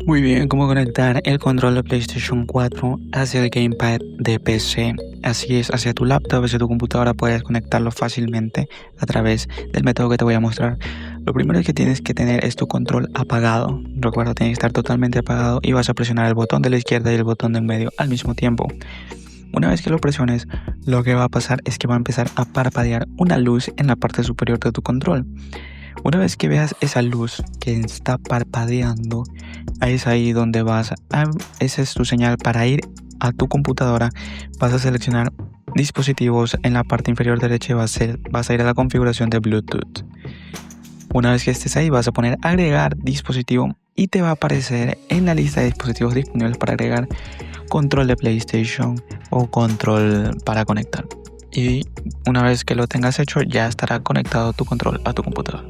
Muy bien, cómo conectar el control de PlayStation 4 hacia el gamepad de PC. Así es, hacia tu laptop, hacia tu computadora puedes conectarlo fácilmente a través del método que te voy a mostrar. Lo primero que tienes que tener es tu control apagado. Recuerda, tiene que estar totalmente apagado y vas a presionar el botón de la izquierda y el botón de en medio al mismo tiempo. Una vez que lo presiones, lo que va a pasar es que va a empezar a parpadear una luz en la parte superior de tu control. Una vez que veas esa luz que está parpadeando, es ahí donde esa es tu señal para ir a tu computadora. Vas a seleccionar dispositivos en la parte inferior derecha y vas a ir a la configuración de Bluetooth. Una vez que estés ahí, vas a poner agregar dispositivo y te va a aparecer en la lista de dispositivos disponibles para agregar control de PlayStation o control para conectar. Y una vez que lo tengas hecho, ya estará conectado tu control a tu computadora.